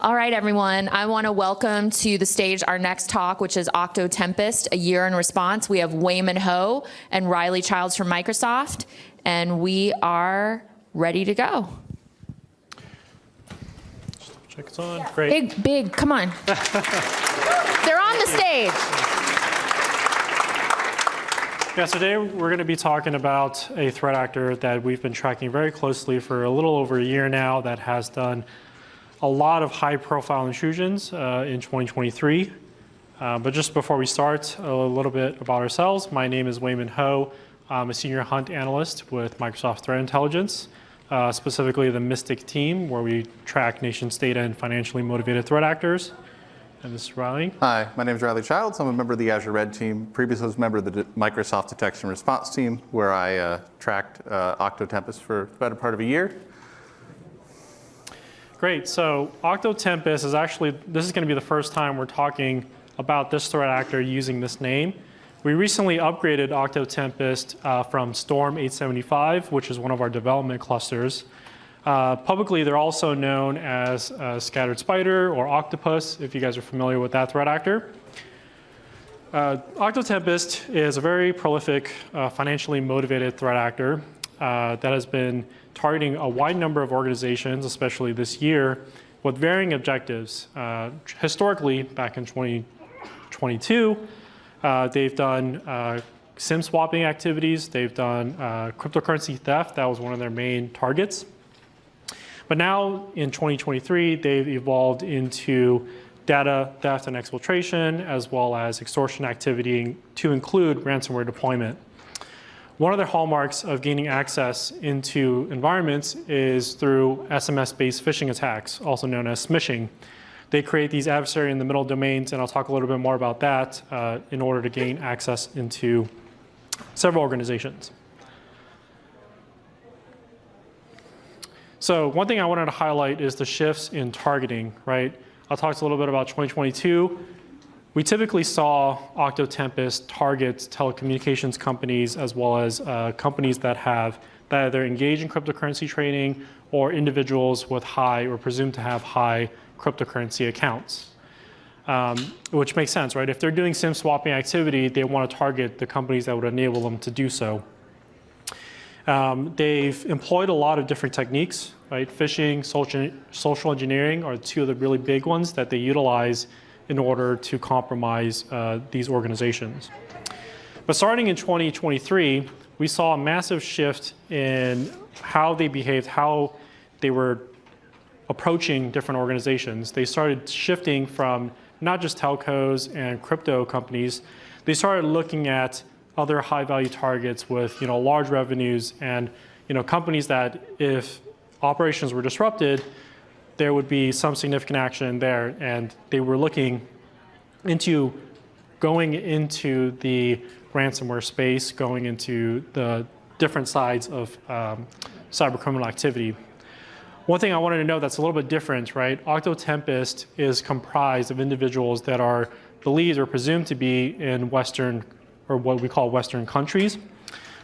All right, everyone. I want to welcome to the stage our next talk, which is Octo Tempest, a year in response. We have Waymon Ho and Riley Childs from Microsoft, and we are ready to go. Check it's on. Great. Big, come on. They're on the stage. Yeah, so today we're going to be talking about a threat actor that we've been tracking very closely for a little over a year now that has done a lot of high-profile intrusions in 2023. But just before we start, a little bit about ourselves. My name is Waymon Ho. I'm a senior hunt analyst with Microsoft Threat Intelligence, specifically the Mystic team, where we track nation-state and financially motivated threat actors. And this is Riley. Hi, my name is Riley Childs. I'm a member of the Azure Red team. Previously, I was a member of the Microsoft Detection Response team, where I tracked Octo Tempest for the better part of a year. Great. So Octo Tempest is actually, this is going to be the first time we're talking about this threat actor using this name. We recently upgraded Octo Tempest from Storm 875, which is one of our development clusters. Publicly, they're also known as Scattered Spider or Octopus, if you guys are familiar with that threat actor. Octo Tempest is a very prolific, financially motivated threat actor that has been targeting a wide number of organizations, especially this year, with varying objectives. Historically, back in 2022, they've done SIM swapping activities. They've done cryptocurrency theft. That was one of their main targets. But now in 2023, they've evolved into data theft and exfiltration, as well as extortion activity to include ransomware deployment. One of their hallmarks of gaining access into environments is through SMS-based phishing attacks, also known as smishing. They create these adversary in the middle domains, and I'll talk a little bit more about that in order to gain access into several organizations. So one thing I wanted to highlight is the shifts in targeting, right? I'll talk a little bit about 2022. We typically saw Octo Tempest target telecommunications companies as well as companies that either engage in cryptocurrency trading or individuals with high or presumed to have high cryptocurrency accounts, which makes sense, right? If they're doing SIM swapping activity, they want to target the companies that would enable them to do so. They've employed a lot of different techniques, right? Phishing, social engineering are two of the really big ones that they utilize in order to compromise these organizations. But starting in 2023, we saw a massive shift in how they behaved, how they were approaching different organizations. They started shifting from not just telcos and crypto companies. They started looking at other high-value targets with large revenues and companies that, if operations were disrupted, there would be some significant action there, and they were looking into going into the ransomware space, going into the different sides of cyber criminal activity. One thing I wanted to know that's a little bit different, right? Octo Tempest is comprised of individuals that are believed or presumed to be in Western, or what we call Western countries.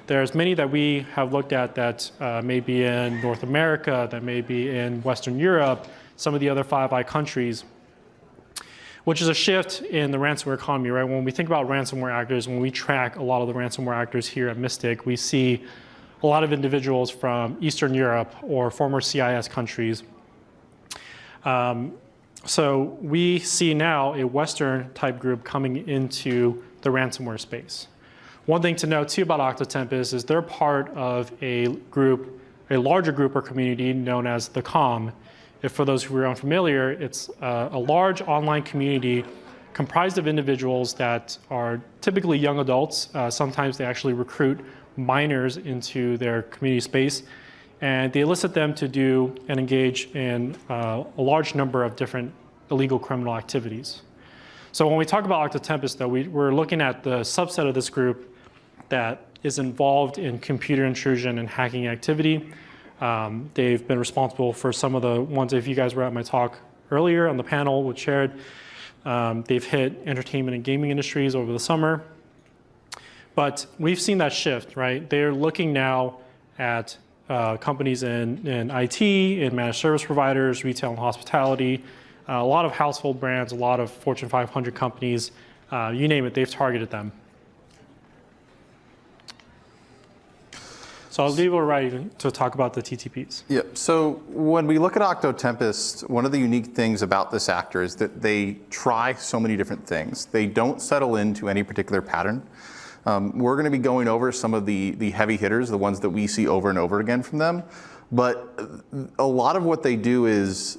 There's many that we have looked at that may be in North America, that may be in Western Europe, some of the other Five Eyes countries, which is a shift in the ransomware economy, right? When we think about ransomware actors, when we track a lot of the ransomware actors here at Mystic, we see a lot of individuals from Eastern Europe or former CIS countries. So we see now a Western type group coming into the ransomware space. One thing to note too about Octo Tempest is they're part of a group, a larger group or community known as the COM. If for those who are unfamiliar, it's a large online community comprised of individuals that are typically young adults. Sometimes they actually recruit minors into their community space, and they elicit them to do and engage in a large number of different illegal criminal activities. So when we talk about Octo Tempest, though, we're looking at the subset of this group that is involved in computer intrusion and hacking activity. They've been responsible for some of the ones, if you guys were at my talk earlier on the panel with Shared, they've hit entertainment and gaming industries over the summer. But we've seen that shift, right? They're looking now at companies in IT, in managed service providers, retail and hospitality, A lot of household brands, a lot of Fortune 500 companies, you name it, they've targeted them. So I'll leave it right to talk about the TTPs. Yeah, so when we look at Octo Tempest, one of the unique things about this actor is that they try so many different things. They don't settle into any particular pattern. We're going to be going over some of the heavy hitters, the ones that we see over and over again from them. But a lot of what they do is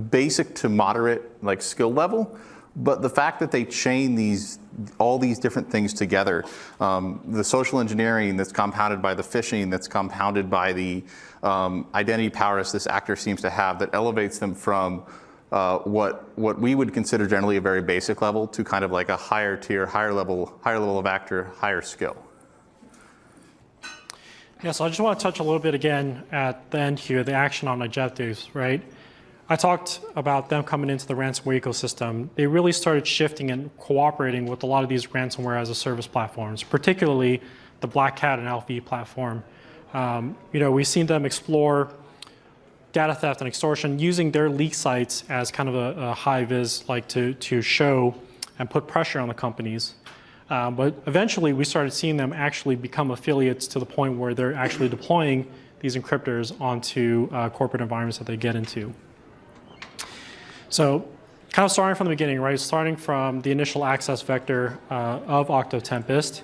basic to moderate, like skill level. But the fact that they chain all these different things together, the social engineering that's compounded by the phishing, that's compounded by the identity prowess this actor seems to have, that elevates them from what we would consider generally a very basic level to kind of like a higher tier, higher level of actor, higher skill. Yeah, so I just want to touch a little bit again at the end here, the action on objectives, right? I talked about them coming into the ransomware ecosystem. They really started shifting and cooperating with a lot of these ransomware as a service platforms, particularly the BlueHat and LV platform. We've seen them explore data theft and extortion using their leak sites as kind of a high vis, like to show and put pressure on the companies. But eventually we started seeing them actually become affiliates to the point where they're actually deploying these encryptors onto corporate environments that they get into. So kind of starting from the beginning, right? Starting from the initial access vector of Octo Tempest,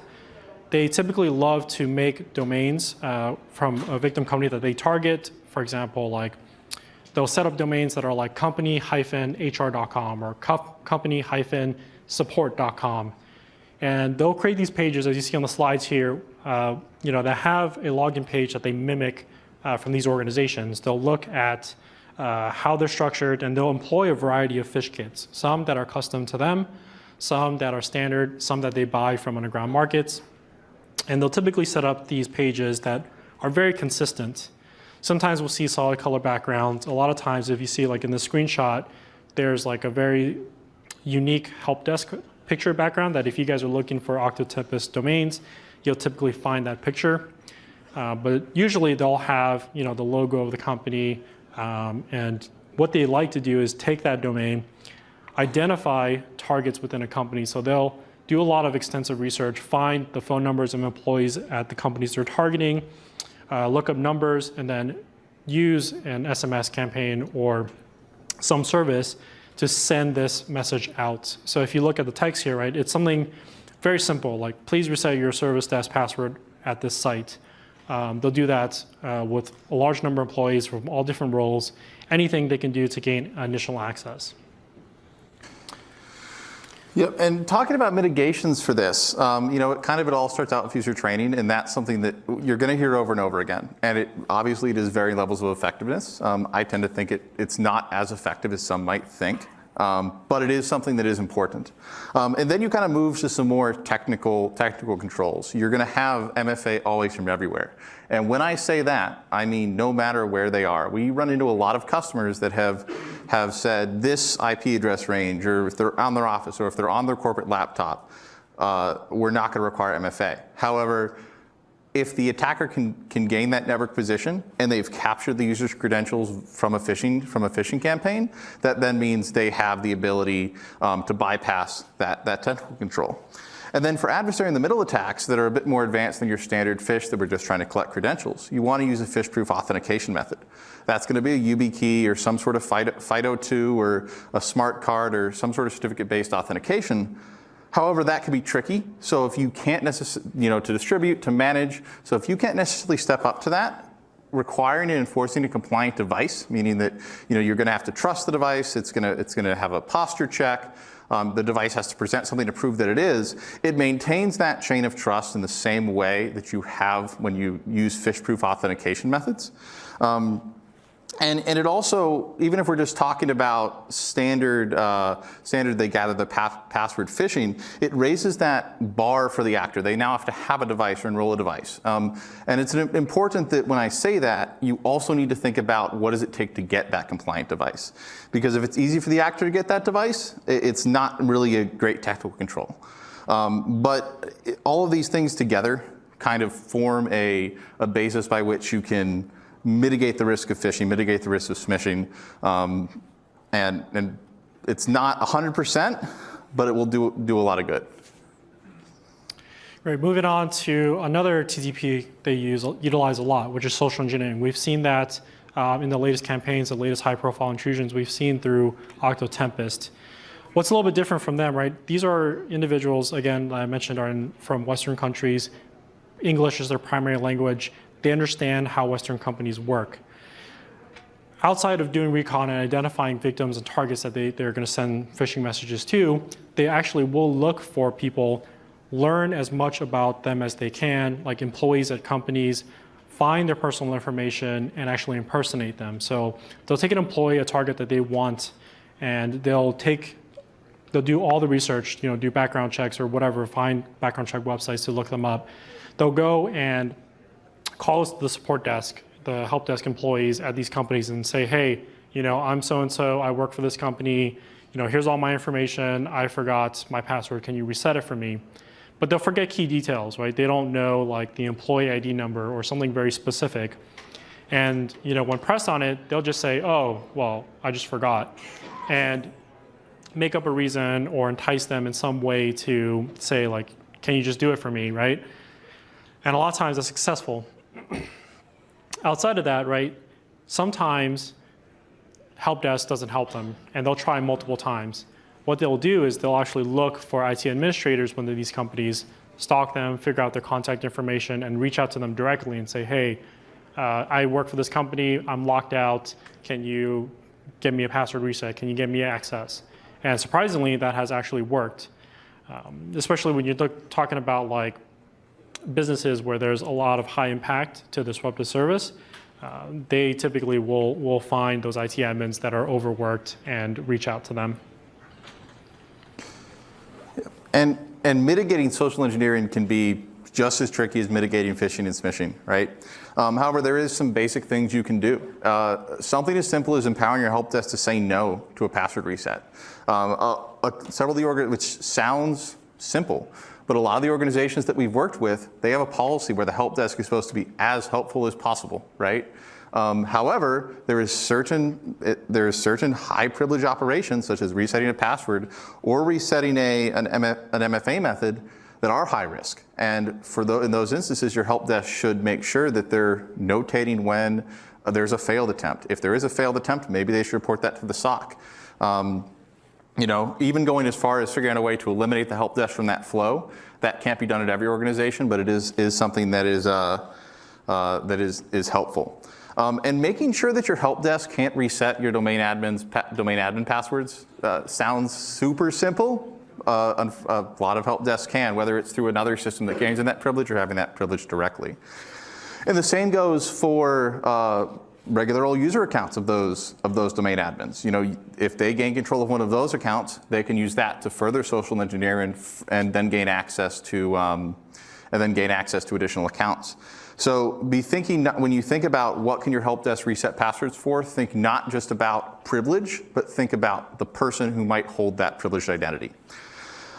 they typically love to make domains from a victim company that they target. For example, like they'll set up domains that are like company-hr.com or company-support.com. And they'll create these pages, as you see on the slides here, that have a login page that they mimic from these organizations. They'll look at how they're structured, and they'll employ a variety of phish kits, some that are custom to them, some that are standard, some that they buy from underground markets. And they'll typically set up these pages that are very consistent. Sometimes we'll see solid color backgrounds. A lot of times, if you see like in the screenshot, there's like a very unique help desk picture background that if you guys are looking for Octo Tempest domains, you'll typically find that picture. But usually they'll have the logo of the company, and what they like to do is take that domain, identify targets within a company. So they'll do a lot of extensive research, find the phone numbers of employees at the companies they're targeting, look up numbers, and then use an SMS campaign or some service to send this message out. So if you look at the text here, right, it's something very simple, like please reset your service desk password at this site. They'll do that with a large number of employees from all different roles, anything they can do to gain initial access. Yep, and talking about mitigations for this, it all starts out with user training, and that's something that you're going to hear over and over again. And it is varying levels of effectiveness. I tend to think it's not as effective as some might think. But it is something that is important. And then you kind of move to some more technical controls. You're going to have MFA always from everywhere. And when I say that, I mean no matter where they are. We run into a lot of customers that have said this IP address range, or if they're on their office, or if they're on their corporate laptop, we're not going to require MFA. However, if the attacker can gain that network position and they've captured the user's credentials from a phishing campaign, that then means they have the ability to bypass that technical control. And then for adversary in the middle attacks that are a bit more advanced than your standard phish that we're just trying to collect credentials, you want to use a phish-proof authentication method. That's going to be a YubiKey or some sort of FIDO2 or a smart card or some sort of certificate-based authentication. However, that can be tricky. So if you can't necessarily, to distribute, to manage, so if you can't necessarily step up to that, requiring and enforcing a compliant device, meaning that you're going to have to trust the device, it's going to have a posture check, the device has to present something to prove that it is. It maintains that chain of trust in the same way that you have when you use phish-proof authentication methods. And it also, even if we're just talking about standard they gather the password phishing, it raises that bar for the actor. They now have to have a device or enroll a device. And it's important that when I say that, you also need to think about what does it take to get that compliant device. Because if it's easy for the actor to get that device, it's not really a great technical control. But all of these things together kind of form a basis by which you can mitigate the risk of phishing, mitigate the risk of smishing, and it's not 100%, but it will do a lot of good. Great, moving on to another TTP they utilize a lot, which is social engineering. We've seen that in the latest campaigns, the latest high-profile intrusions we've seen through Octo Tempest. What's a little bit different from them, right? These are individuals, again, I mentioned, are from Western countries. English is their primary language. They understand how Western companies work. Outside of doing recon and identifying victims and targets that they're going to send phishing messages to, they actually will look for people, learn as much about them as they can, like employees at companies, find their personal information, and actually impersonate them. So they'll take an employee, a target that they want, and they'll do all the research, do background checks or whatever, find background check websites to look them up. They'll go and call the support desk, the help desk employees at these companies and say, hey, I'm so-and-so, I work for this company, here's all my information, I forgot my password, can you reset it for me? But they'll forget key details, right? They don't know like the employee ID number or something very specific. And when pressed on it, they'll just say, oh, well, I just forgot. And make up a reason or entice them in some way to say like, can you just do it for me, right? And a lot of times that's successful. Outside of that, right, sometimes help desk doesn't help them and they'll try multiple times. What they'll do is they'll actually look for IT administrators when these companies, stalk them, figure out their contact information, and reach out to them directly and say, hey, I work for this company, I'm locked out, can you give me a password reset, can you give me access? And surprisingly, that has actually worked, especially when you're talking about like businesses where there's a lot of high impact to disruptive service. They typically will find those IT admins that are overworked and reach out to them. And mitigating social engineering can be just as tricky as mitigating phishing and smishing, right? However, there is some basic things you can do. Something as simple as empowering your help desk to say no to a password reset. Several of the which sounds simple, but a lot of the organizations that we've worked with, they have a policy where the help desk is supposed to be as helpful as possible, right? However, there is certain high privilege operations, such as resetting a password or resetting an MFA method, that are high risk. And in those instances, your help desk should make sure that they're notating when there's a failed attempt. If there is a failed attempt, maybe they should report that to the SOC. Even going as far as figuring out a way to eliminate the help desk from that flow, that can't be done at every organization, but it is something that is helpful. And making sure that your help desk can't reset your domain admin passwords sounds super simple. A lot of help desks can, whether it's through another system that gains in that privilege or having that privilege directly. And the same goes for regular old user accounts of those domain admins. If they gain control of one of those accounts, they can use that to further social engineer and then gain access to additional accounts. So be thinking, when you think about what can your help desk reset passwords for, think not just about privilege, but think about the person who might hold that privileged identity.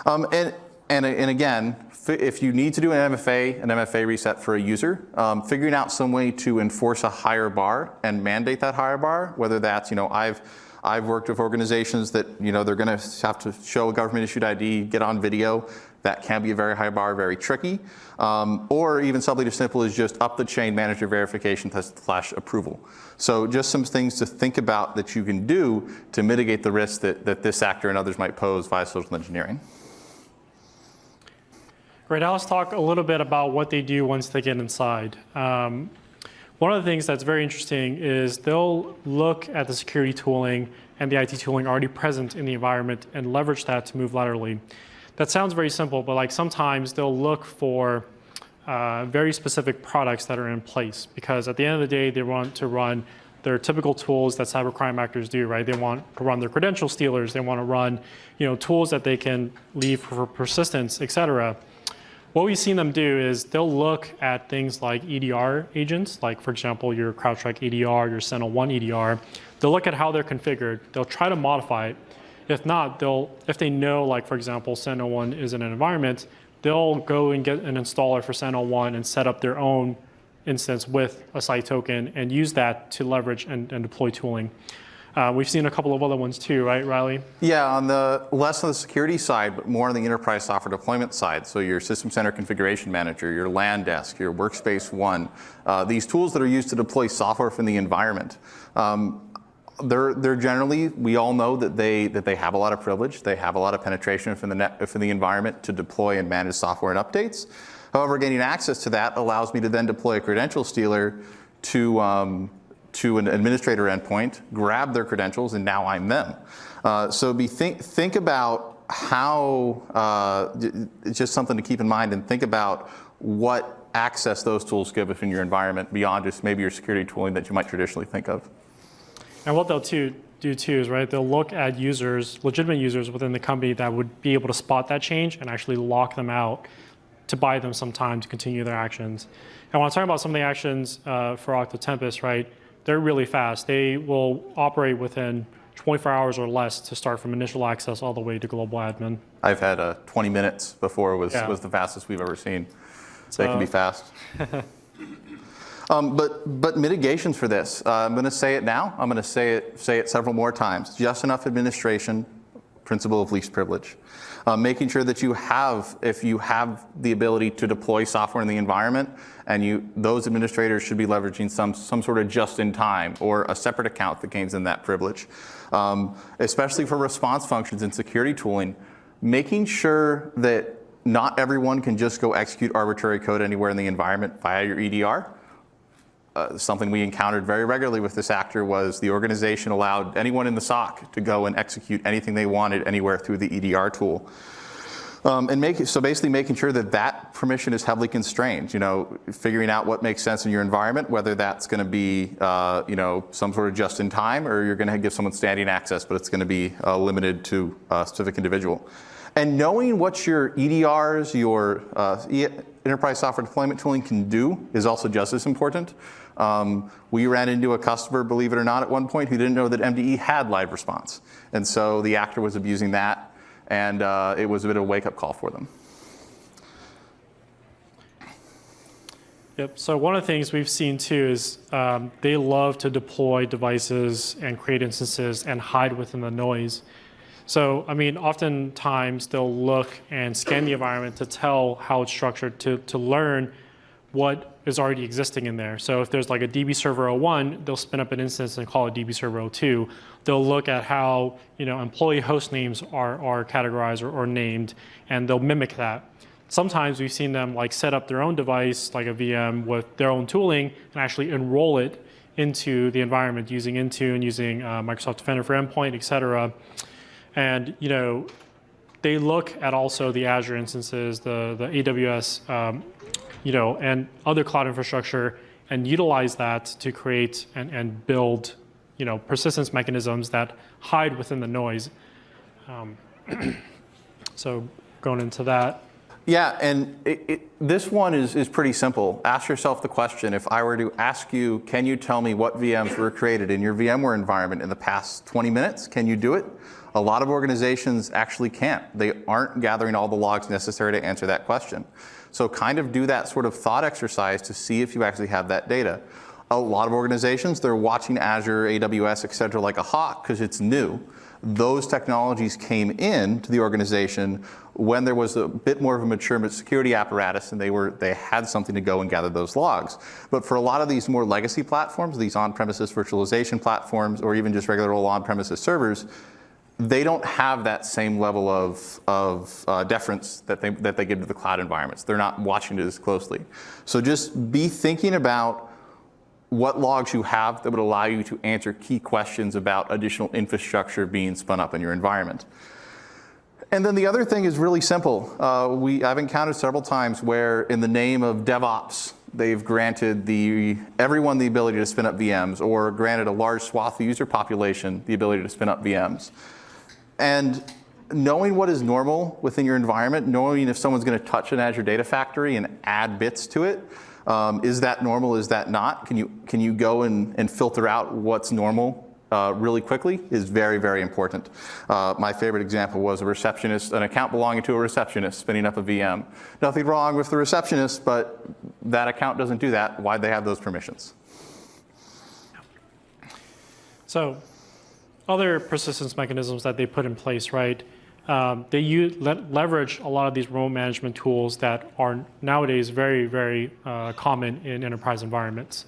And again, if you need to do an MFA reset for a user, figuring out some way to enforce a higher bar and mandate that higher bar, whether that's, I've worked with organizations that, they're going to have to show a government issued ID, get on video. That can be a very high bar, very tricky. Or even something as simple as just up the chain manager verification / approval. So just some things to think about that you can do to mitigate the risk that this actor and others might pose via social engineering. Great, now let's talk a little bit about what they do once they get inside. One of the things that's very interesting is they'll look at the security tooling and the IT tooling already present in the environment and leverage that to move laterally. That sounds very simple, but sometimes they'll look for very specific products that are in place, because at the end of the day, they want to run their typical tools that cybercrime actors do, right? They want to run their credential stealers. They want to run, tools that they can leave for persistence, et cetera. What we've seen them do is they'll look at things like EDR agents, like for example, your CrowdStrike EDR, your Sentinel-1 EDR. They'll look at how they're configured. They'll try to modify it. If not, if they know, like for example, Sentinel-1 is in an environment, they'll go and get an installer for Sentinel-1 and set up their own instance with a site token and use that to leverage and deploy tooling. We've seen a couple of other ones too, right, Riley? Yeah, on the less on the security side, but more on the enterprise software deployment side. So your System Center Configuration Manager, your LAN desk, your Workspace ONE, these tools that are used to deploy software from the environment. They're generally, we all know that they have a lot of privilege. They have a lot of penetration from the environment to deploy and manage software and updates. However, gaining access to that allows me to then deploy a credential stealer to an administrator endpoint, grab their credentials, and now I'm them. So think about how, it's just something to keep in mind, and think about what access those tools give within your environment beyond just maybe your security tooling that you might traditionally think of. And what they'll do too is, right, they'll look at users, legitimate users within the company that would be able to spot that change and actually lock them out to buy them some time to continue their actions. And when I'm talking about some of the actions for Octo Tempest, right, they're really fast. They will operate within 24 hours or less to start from initial access all the way to global admin. I've had 20 minutes before was the fastest we've ever seen. So they can be fast. But mitigations for this, I'm going to say it now. I'm going to say it several more times. Just enough administration, principle of least privilege. Making sure that if you have the ability to deploy software in the environment, and those administrators should be leveraging some sort of just-in-time or a separate account that gains in that privilege. Especially for response functions and security tooling, making sure that not everyone can just go execute arbitrary code anywhere in the environment via your EDR. Something we encountered very regularly with this actor was the organization allowed anyone in the SOC to go and execute anything they wanted anywhere through the EDR tool. So basically making sure that permission is heavily constrained, figuring out what makes sense in your environment, whether that's going to be some sort of just-in-time, or you're going to give someone standing access, but it's going to be limited to a specific individual. And knowing what your EDRs, your enterprise software deployment tooling can do is also just as important. We ran into a customer, believe it or not, at one point who didn't know that MDE had live response. And so the actor was abusing that, and it was a bit of a wake-up call for them. Yep, so one of the things we've seen too is they love to deploy devices and create instances and hide within the noise. So, I mean, oftentimes they'll look and scan the environment to tell how it's structured, to learn what is already existing in there. So if there's like a DB server 01, they'll spin up an instance and call it DB server 02. They'll look at how employee host names are categorized or named, and they'll mimic that. Sometimes we've seen them like set up their own device, like a VM, with their own tooling and actually enroll it into the environment using Intune, using Microsoft Defender for Endpoint, et cetera. And they look at also the Azure instances, the AWS, and other cloud infrastructure, and utilize that to create and build, persistence mechanisms that hide within the noise. So going into that. Yeah, and this one is pretty simple. Ask yourself the question, if I were to ask you, can you tell me what VMs were created in your VMware environment in the past 20 minutes? Can you do it? A lot of organizations actually can't. They aren't gathering all the logs necessary to answer that question. So kind of do that sort of thought exercise to see if you actually have that data. A lot of organizations, they're watching Azure, AWS, et cetera, like a hawk because it's new. Those technologies came into the organization when there was a bit more of a mature security apparatus, and they had something to go and gather those logs. But for a lot of these more legacy platforms, these on-premises virtualization platforms, or even just regular old on-premises servers, they don't have that same level of deference that they give to the cloud environments. They're not watching it as closely. So just be thinking about what logs you have that would allow you to answer key questions about additional infrastructure being spun up in your environment. And then the other thing is really simple. I've encountered several times where in the name of DevOps, they've granted everyone the ability to spin up VMs, or granted a large swath of the user population the ability to spin up VMs. And knowing what is normal within your environment, knowing if someone's going to touch an Azure Data Factory and add bits to it, is that normal, is that not? Can you go and filter out what's normal really quickly is very, very important. My favorite example was an account belonging to a receptionist spinning up a VM. Nothing wrong with the receptionist, but that account doesn't do that. Why'd they have those permissions? So other persistence mechanisms that they put in place, right? They leverage a lot of these remote management tools that are nowadays very, very common in enterprise environments.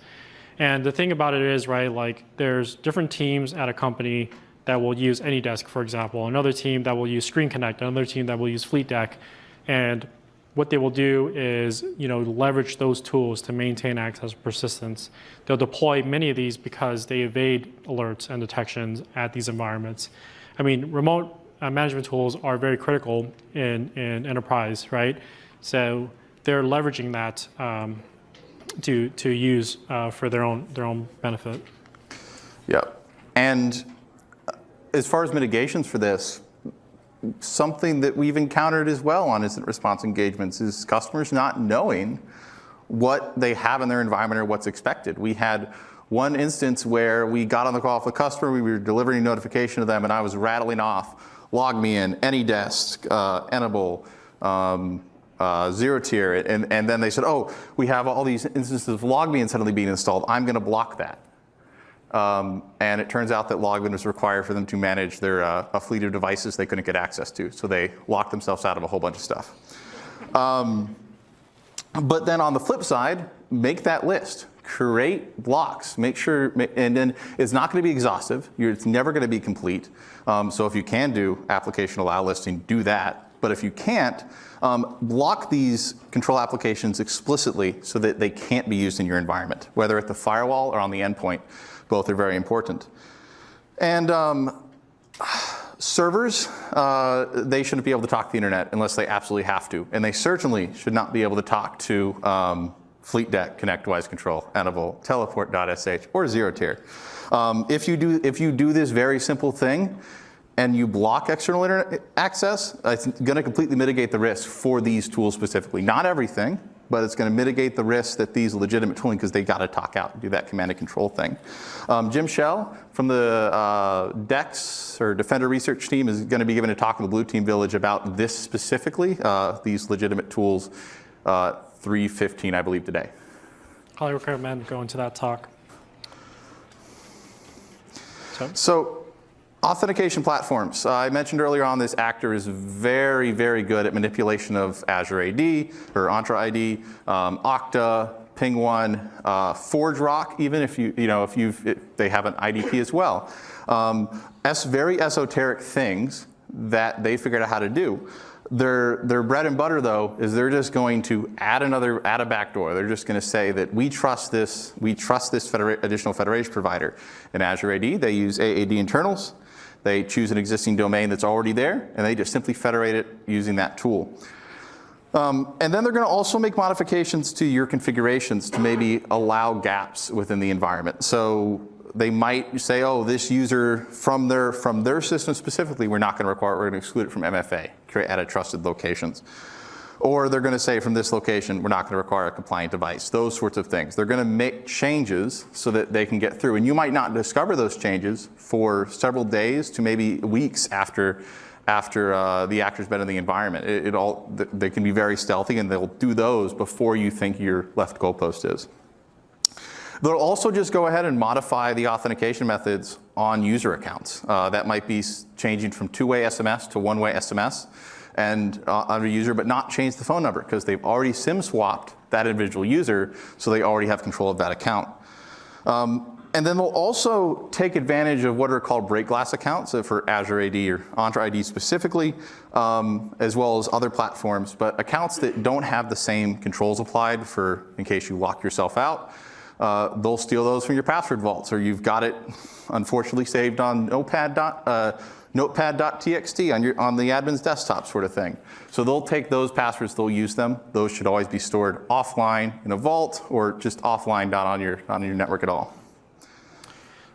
And the thing about it is, right, like there's different teams at a company that will use AnyDesk, for example, another team that will use Screen Connect, another team that will use FleetDeck. And what they will do is, leverage those tools to maintain access persistence. They'll deploy many of these because they evade alerts and detections at these environments. I mean, remote management tools are very critical in enterprise, right? So they're leveraging that to use for their own benefit. Yeah, and as far as mitigations for this, something that we've encountered as well on incident response engagements is customers not knowing what they have in their environment or what's expected. We had one instance where we got on the call with the customer, we were delivering a notification to them, and I was rattling off log me in, AnyDesk, Enable, zero tier, and then they said, oh, we have all these instances of LogMeIn suddenly being installed. I'm going to block that. And it turns out that LogMeIn was required for them to manage their a fleet of devices they couldn't get access to. So they locked themselves out of a whole bunch of stuff. But then on the flip side, make that list. Create blocks. Make sure, and then it's not going to be exhaustive. It's never going to be complete. So if you can do application allow listing, do that. But if you can't, block these control applications explicitly so that they can't be used in your environment, whether at the firewall or on the endpoint. Both are very important. And servers, they shouldn't be able to talk to the internet unless they absolutely have to. And they certainly should not be able to talk to FleetDeck, ConnectWise Control, Enable, Teleport.sh, or zero tier. If you do this very simple thing, and you block external internet access, it's going to completely mitigate the risk for these tools specifically. Not everything, but it's going to mitigate the risk that these legitimate tooling, because they got to talk out and do that command and control thing. Jim Schell from the DEX or Defender research team is going to be giving a talk in the Blue Team Village about this specifically, these legitimate tools, 3:15, I believe, today. Highly recommend going to that talk. So authentication platforms. I mentioned earlier on this actor is very, very good at manipulation of Azure AD or Entra ID, Okta, Ping1, ForgeRock, even if they have an IDP as well. Very esoteric things that they figured out how to do. Their bread and butter, though, is they're just going to add a backdoor. They're just going to say that we trust this additional federation provider. In Azure AD, they use AAD internals. They choose an existing domain that's already there, and they just simply federate it using that tool. And then they're going to also make modifications to your configurations to maybe allow gaps within the environment. So they might say, oh, this user from their system specifically, we're not going to require it, we're going to exclude it from MFA, create added trusted locations. Or they're going to say from this location, we're not going to require a compliant device, those sorts of things. They're going to make changes so that they can get through. And you might not discover those changes for several days to maybe weeks after the actor's been in the environment. They can be very stealthy, and they'll do those before you think your left goalpost is. They'll also just go ahead and modify the authentication methods on user accounts. That might be changing from two-way SMS to one-way SMS and on a user, but not change the phone number because they've already SIM swapped that individual user, so they already have control of that account. And then they'll also take advantage of what are called break glass accounts for Azure AD or Entra ID specifically, as well as other platforms, but accounts that don't have the same controls applied for in case you lock yourself out. They'll steal those from your password vaults, or you've got it unfortunately saved on notepad.txt on the admin's desktop sort of thing. So they'll take those passwords, they'll use them. Those should always be stored offline in a vault or just offline, not on your network at all.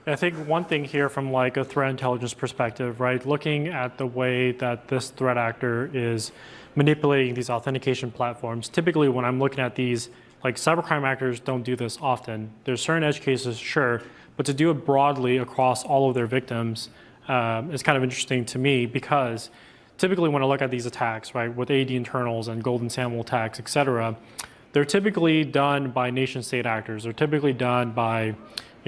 I think one thing here from like a threat intelligence perspective, right, looking at the way that this threat actor is manipulating these authentication platforms, typically when I'm looking at these, like cybercrime actors don't do this often. There's certain edge cases, sure, but to do it broadly across all of their victims is kind of interesting to me, because typically when I look at these attacks, right, with AD internals and golden SAML attacks, et cetera, they're typically done by nation state actors. They're typically done by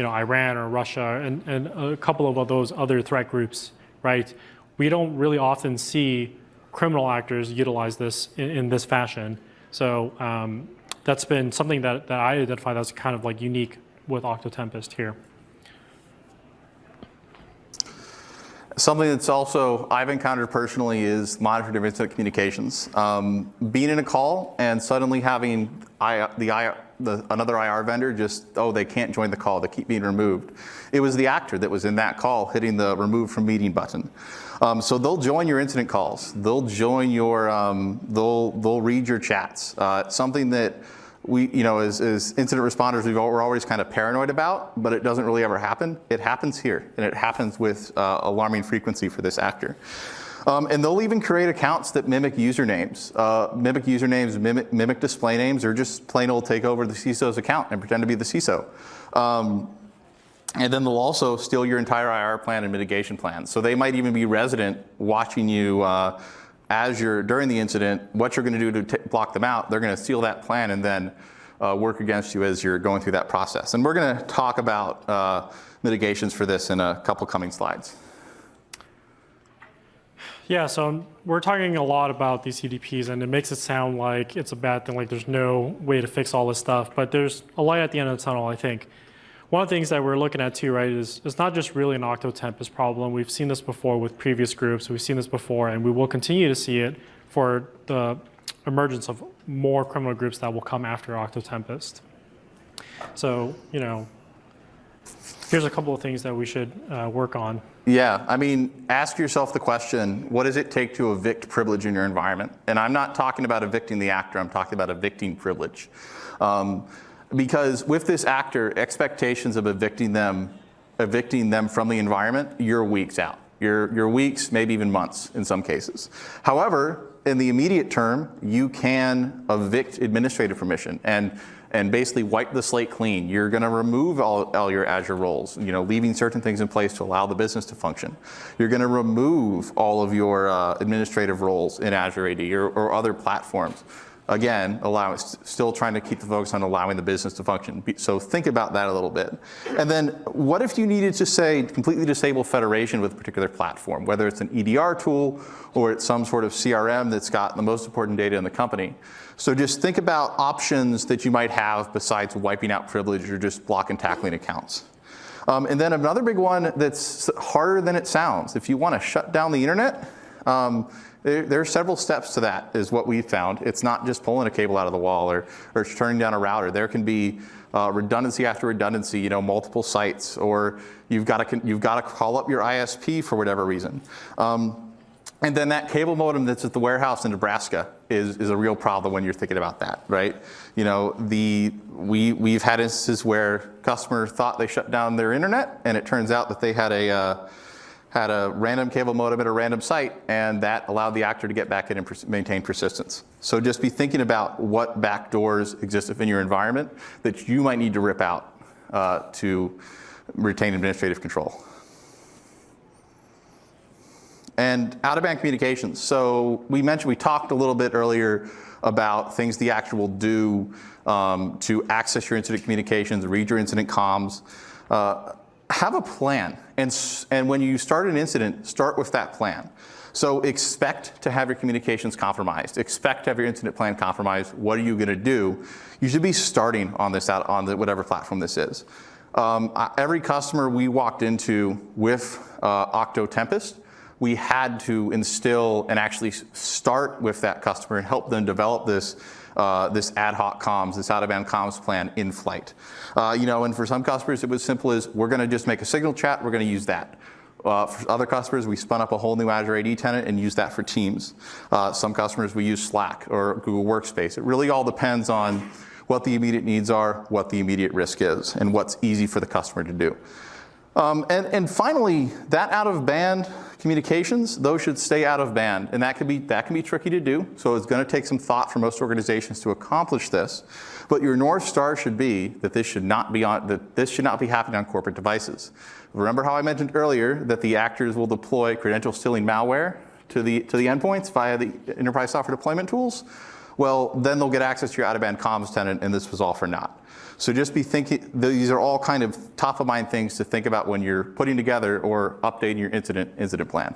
Iran or Russia and a couple of those other threat groups, right? We don't really often see criminal actors utilize this in this fashion. So that's been something that I identify that's kind of like unique with Octo Tempest here. Something that's also I've encountered personally is monitoring of incident communications. Being in a call and suddenly having another IR vendor they can't join the call, they keep being removed. It was the actor that was in that call hitting the remove from meeting button. So they'll join your incident calls. They'll join your, they'll read your chats. Something that we, as incident responders, we're always kind of paranoid about, but it doesn't really ever happen. It happens here, and it happens with alarming frequency for this actor. And they'll even create accounts that mimic usernames, mimic display names, or just plain old take over the CISO's account and pretend to be the CISO. And then they'll also steal your entire IR plan and mitigation plan. So they might even be resident watching you during the incident, what you're going to do to block them out. They're going to steal that plan and then work against you as you're going through that process. And we're going to talk about mitigations for this in a couple coming slides. Yeah, so we're talking a lot about these TTPs, and it makes it sound like it's a bad thing, like there's no way to fix all this stuff. But there's a light at the end of the tunnel, I think. One of the things that we're looking at too, right, is it's not just really an Octo Tempest problem. We've seen this before with previous groups. We've seen this before, and we will continue to see it for the emergence of more criminal groups that will come after Octo Tempest. So, here's a couple of things that we should work on. Yeah, ask yourself the question, what does it take to evict privilege in your environment? And I'm not talking about evicting the actor, I'm talking about evicting privilege. Because with this actor, expectations of evicting them from the environment, you're weeks out. You're weeks, maybe even months in some cases. However, in the immediate term, you can evict administrative permission and basically wipe the slate clean. You're going to remove all your Azure roles, leaving certain things in place to allow the business to function. You're going to remove all of your administrative roles in Azure AD or other platforms. Again, still trying to keep the focus on allowing the business to function. So think about that a little bit. And then what if you needed to say completely disable federation with a particular platform, whether it's an EDR tool or it's some sort of CRM that's got the most important data in the company. So just think about options that you might have besides wiping out privilege or just block and tackling accounts. And then another big one that's harder than it sounds. If you want to shut down the internet, there are several steps to that, is what we found. It's not just pulling a cable out of the wall or turning down a router. There can be redundancy after redundancy, multiple sites, or you've got to call up your ISP for whatever reason. And then that cable modem that's at the warehouse in Nebraska is a real problem when you're thinking about that, right? We've had instances where customers thought they shut down their internet, and it turns out that they had a random cable modem at a random site, and that allowed the actor to get back in and maintain persistence. So just be thinking about what backdoors exist within your environment that you might need to rip out to retain administrative control. And out-of-band communications. So we talked a little bit earlier about things the actor will do to access your incident communications, read your incident comms. Have a plan, and when you start an incident, start with that plan. So expect to have your communications compromised. Expect to have your incident plan compromised. What are you going to do? You should be starting on this on whatever platform this is. Every customer we walked into with Octo Tempest, we had to instill and actually start with that customer and help them develop this ad hoc comms, this out-of-band comms plan in flight. And for some customers, it was simple as, we're going to just make a signal chat, we're going to use that. For other customers, we spun up a whole new Azure AD tenant and used that for Teams. Some customers, we use Slack or Google Workspace. It really all depends on what the immediate needs are, what the immediate risk is, and what's easy for the customer to do. And finally, that out-of-band communications, those should stay out of band, and that can be tricky to do. So it's going to take some thought for most organizations to accomplish this. But your North Star should be that this should not be happening on corporate devices. Remember how I mentioned earlier that the actors will deploy credential stealing malware to the endpoints via the enterprise software deployment tools? well, then they'll get access to your out-of-band comms tenant, and this was all for naught. So just be thinking, these are all kind of top of mind things to think about when you're putting together or updating your incident plan.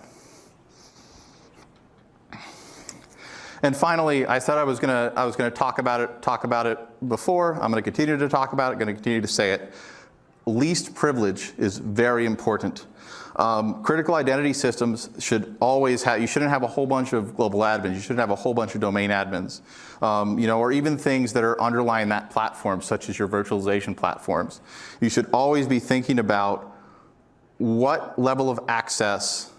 And finally, I said I was gonna talk about it before. I'm gonna continue to talk about it, gonna continue to say it. Least privilege is very important. Critical identity systems should always have, you shouldn't have a whole bunch of global admins, you shouldn't have a whole bunch of domain admins, or even things that are underlying that platform, such as your virtualization platforms. You should always be thinking about what level of access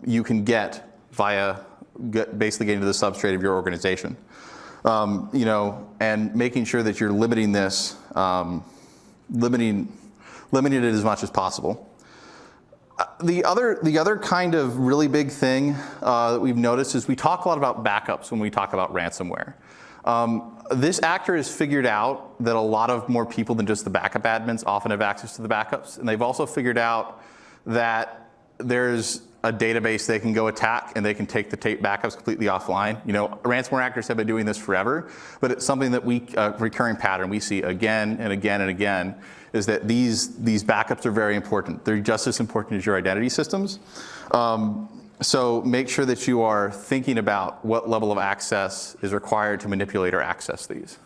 you can get via basically getting to the substrate of your organization. And making sure that you're limiting this, limiting it as much as possible. The other kind of really big thing that we've noticed is we talk a lot about backups when we talk about ransomware. This actor has figured out that a lot of more people than just the backup admins often have access to the backups, and they've also figured out that there's a database they can go attack and they can take the tape backups completely offline. Ransomware actors have been doing this forever, but it's something that recurring pattern we see again and again and again, is that these backups are very important. They're just as important as your identity systems. So make sure that you are thinking about what level of access is required to manipulate or access these.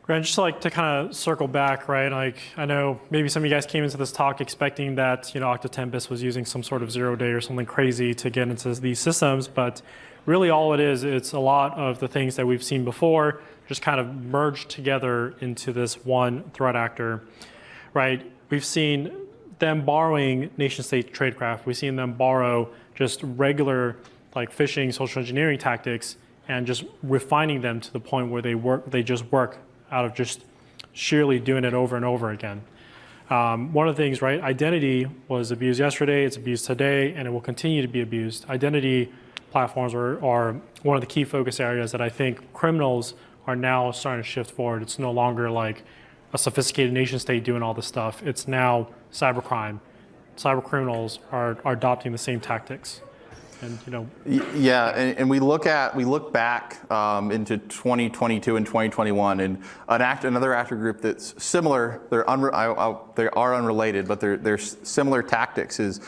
Grant, just to kind of circle back, right? I know maybe some of you guys came into this talk expecting that Octo Tempest was using some sort of 0-day or something crazy to get into these systems, but really all it is, it's a lot of the things that we've seen before, just kind of merged together into this one threat actor, right? We've seen them borrowing nation-state tradecraft. We've seen them borrow just regular phishing, social engineering tactics, and just refining them to the point where they just work out of just sheerly doing it over and over again. One of the things, right, identity was abused yesterday, it's abused today, and it will continue to be abused. Identity platforms are one of the key focus areas that I think criminals are now starting to shift forward. It's no longer like a sophisticated nation state doing all this stuff. It's now cybercrime. Cyber criminals are adopting the same tactics. And, Yeah, and we look back into 2022 and 2021, and another actor group that's similar. They are unrelated, but they're similar tactics. Is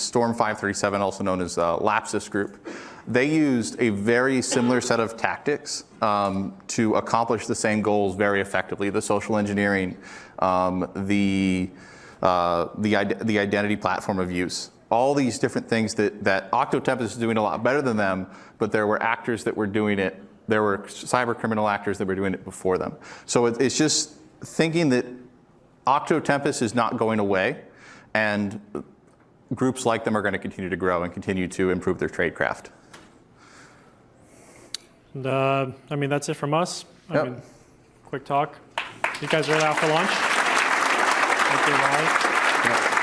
Storm 537, also known as Lapsus Group. They used a very similar set of tactics to accomplish the same goals very effectively: the social engineering, the identity platform of use. All these different things that Octo Tempest is doing a lot better than them, but there were actors that were doing it. There were cyber criminal actors that were doing it before them. So it's just thinking that Octo Tempest is not going away, and groups like them are going to continue to grow and continue to improve their tradecraft. And that's it from us. Yep. Quick talk. You guys are out for lunch? Thank you, Ryan. Yep.